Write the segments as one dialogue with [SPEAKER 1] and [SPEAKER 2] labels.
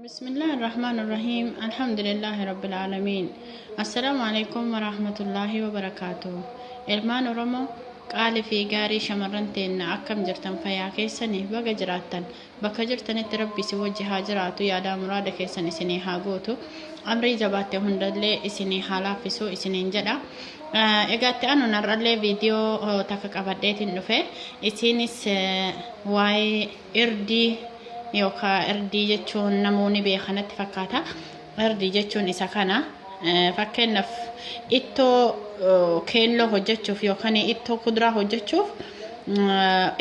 [SPEAKER 1] بسم الله الرحمن الرحيم الحمد لله رب العالمين السلام عليكم ورحمة الله وبركاته إلمان رمو قال في غاري شمرنتين أكم جرتن فيا كيسني بقى جراتن بقى جرتن تربي سوجي هاجراتو يادا مراد كيسني سني هاغوتو أمري جباتي هندلي إسني حالا فيسو إسني جدا egaatti anu narrallee viidiyoo takka qabadheetiin dhufe isinis waa'ee irdii yookaan irdii jechuun namoonni beekanatti fakkaata. Irdii jechuun isa kana fakkeenyaaf ittoo keelloo hojjechuuf yookaan ittoo kuduraa hojjechuuf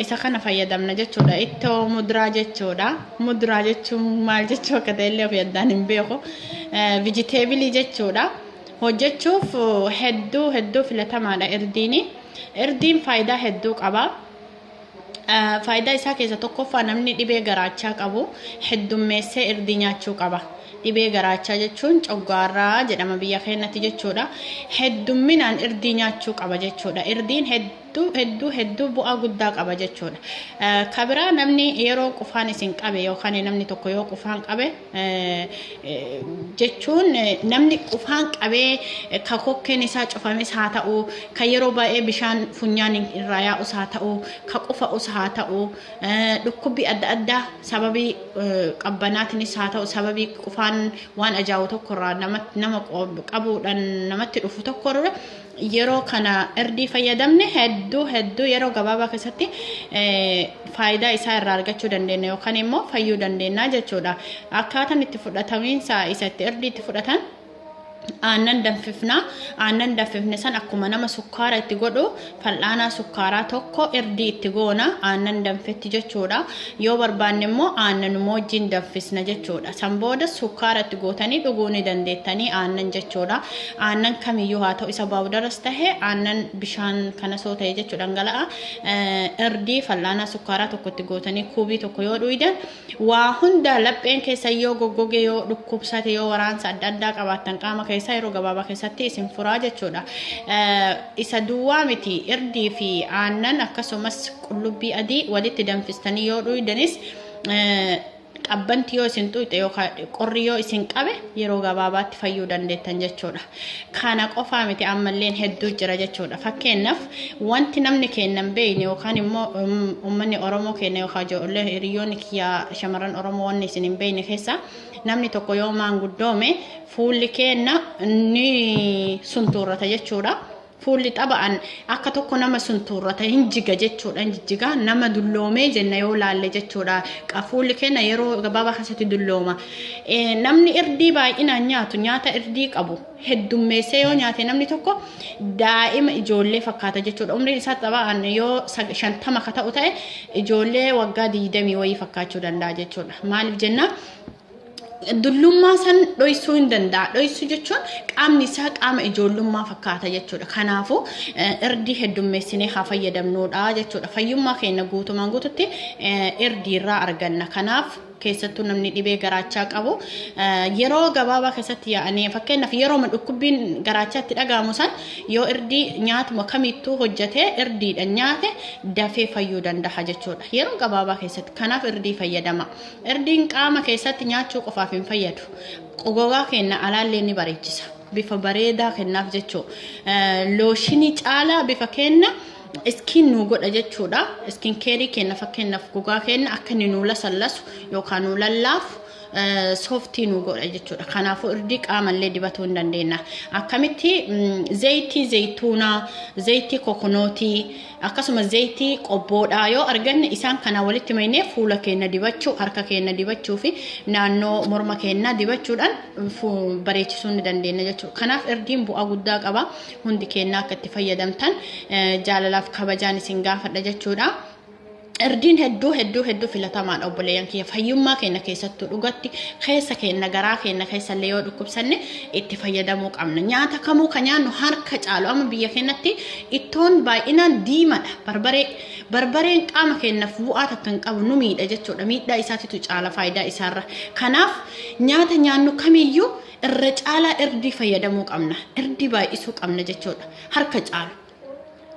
[SPEAKER 1] isa kana fayyadamna jechuudha. Ittoo muduraa jechuudha. Muduraa jechuun maal jechuu akka ta'ellee of yaadaan hin beeku. Vijiteebilii jechuudha. Hojjechuuf hedduu filatamaadha irdiini. Irdiin faayidaa hedduu qaba. Faayidaa isaa keessa tokkoffaa namni dhibee garaachaa qabu heddummeessee irdii nyaachuu qaba. Dhibee garaachaa jechuun coggaarraa jedhama biyya keenyatti jechuudha. Heddumminaan irdii nyaachuu qaba jechuudha. Irdiin hedduu bu'aa guddaa qaba jechuudha. Kabiraa namni yeroo qufaan isin qabe yookaan namni tokko yoo qufaan qabe jechuun namni qufaan qabee ka kokkeen isaa cufames haa ta'u, ka yeroo baay'ee bishaan funyaan irraa yaa'us haa ta'u, ka qufa'us haa ta'u, dhukkubbii adda addaa sababii qabbanaatiinis haa ta'u, sababii qufaan waan ajaa'ibu tokkorraa nama qabuudhaan namatti dhufu tokkorra yeroo kana irdii fayyadamne hedduu yeroo gabaabaa keessatti faayidaa isaa irraa argachuu dandeenya yookaan immoo fayyuu dandeenya jechuudha. Akkaataan itti fudhatamiinsa isatti irdii itti fudhatan aannan danfifne san akkuma nama sukkaara itti godhu fal'aanaa sukkaaraa tokko irdii itti goona aannan danfetti jechuudha. Yoo barbaanne immoo aannan wajjin danfisna jechuudha. San booda sukkaara itti gootanii dhuguu ni dandeettanii aannan jechuudha. Aannan kamiyyuu haa ta'u isa baawudaras tahee aannan bishaan kana soo ta'e jechuudha dhangala'a. Irdii fal'aanaa sukkaaraa tokko itti gootanii kuubii tokko yoo dhuyidan waa hunda lapheen keessa yoo goggoge yoo dhukkubsate yoo waraansa adda addaa qabaattan qaama keessa yeroo gabaabaa keessatti isin furaa jechuudha. Isa duwwaa miti irdii fi aannan akkasumas qullubbii adii walitti danfistanii yoo dhuyidanis qabbanti yoo isin tuyxe yookaan qorri yoo isin qabe yeroo gabaabaatti fayyuu dandeettan jechuudha. Kana qofaa miti ammalleen hedduu jira jechuudha. Fakkeenyaaf wanti namni kennan beeyne yookaan immoo uummanni Oromoo kenna yookaan ijoollee hiriyoonni kiyyaa shamarran Oromoo wanni isin hin beeyne keessa namni tokko yoo maanguddoome fuulli kenna ni suntuurrata jechuudha. Fuulli xaba'an akka tokko nama suntuurrata hin jiga jechuudha. Jijjiga nama dulloomee jenna yoo laalle jechuudha. Fuulli kenna yeroo gabaabaa keessatti dullooma. Namni irdii baay'inaan nyaatu nyaata irdii qabu heddummeessee yoo nyaate namni tokko daa'ima ijoollee fakkaata jechuudha. Umriin isaa xaba'an yoo 50 ka ta'u ta'e ijoollee waggaa 20 wayii fakkaachuu danda'a jechuudha. Maaliif jenna? Dullummaa san dhoysuu hin danda'a. Dhoysuu jechuun qaamni isaa qaama ijoollummaa fakkaata jechuudha. Kanaafuu irdii heddummeessinee haa fayyadamnuudha jechuudha. Fayyummaa keenya guutumaan guututti irdii irraa arganna. Kanaaf keessattuu namni dhibee garaachaa qabu yeroo gabaabaa keessatti yaa'anii fakkeenyaaf yeroo dhukkubbiin garaachaatti dhagahamu san yoo irdii nyaatuma kamittuu hojjetee irdiidhaan nyaate dafee fayyuu danda'a jechuudha. Yeroo gabaabaa keessatti kanaaf irdii fayyadama. Irdiin qaama keessatti nyaachuu qofaaf hin fayyadu. Gogaa keenya alaallee ni bareechisa. Bifa bareedaa kennaaf jechuudha. Looshinii caalaa bifa kenna iskiin nu godha jechuudha. Iskiin keerii kenna fakkeenyaaf gogaa kenna akka inni nu lasallasu yookaan nu lallaafu sooftii nu godha jechuudha. Kanaafuu irdii qaamallee dibatuu hin dandeenya. Akkamitti zayitii zayituunaa, zayitii kokonootii akkasumas zayitii qobboodhaa yoo arganne isaan kana walitti maynee fuula keenya dibachuu, harka keenya dibachuu fi naannoo morma keenya dibachuudhaan bareechisuu ni dandeenya jechuudha. Kanaaf irdiin bu'aa guddaa qaba. Hundi keenya akka itti fayyadamtan jaalalaaf kabajaan isin gaafadha jechuudha. Irdiin hedduu filatamaadha obboleeyyan kiyya. Fayyummaa keenya keessattuu dhugatti keessa keenya garaa keenya keessallee yoo dhukkubsanne itti fayyadamuu qabna. Nyaata kamuu kan nyaannu harka caalu amma biyya keenyatti ittoon baay'inaan diimadha. Barbareen qaama keenyaaf bu'aa takka hin qabu nu miidha jechuudha. Miidhaa isaatitu caala faayidaa isaarra. Kanaaf nyaata nyaannu kamiyyuu irra caalaa irdii fayyadamuu qabna. Irdii baay'isuu qabna jechuudha. Harka caalu.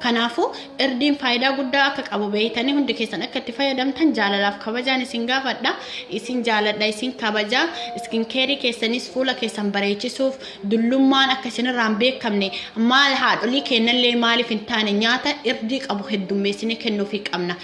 [SPEAKER 1] Kanaafu irdiin faayidaa guddaa akka qabu beeytanii hundi keessan akka itti fayyadamtan jaalalaaf kabajaan isin gaafadha. Isin jaaladha isin kabaja. Skin care keessanis fuula keessan bareechisuuf dullummaan akka isinirraan beekamne maal haadholii kennallee maaliif hin taane nyaata irdii qabu heddummeessinee kennuufii qabna.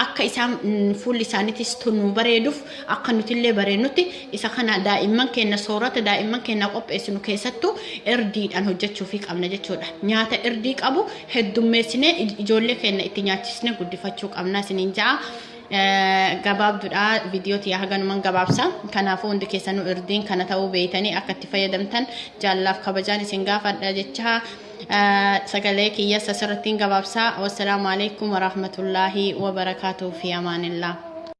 [SPEAKER 1] Akka isaan fuulli isaaniitis tunnu bareeduuf akka nutillee bareennutti isa kana daa'imman keenya soorata daa'imman keenya qopheessinu keessattuu irdiidhaan hojjechuufii qabna jechuudha. Nyaata irdii qabu heddummeessinee ijoollee keenya itti nyaachisnee guddifachuu qabna isiniin ja'a. Gabaabduudha viidiyoo tiyaa haganuman gabaabsa. Kanaafuu hundi keessanuu irdiin kana ta'uu beeytanii akka itti fayyadamtan jaalalaaf kabajaan isin gaafadha jecha. Sagalee kiyya asirrattiin gabaabsa. Wassalaamu alaikum warahmatullaahi wabarakaatuh fi amaanillah.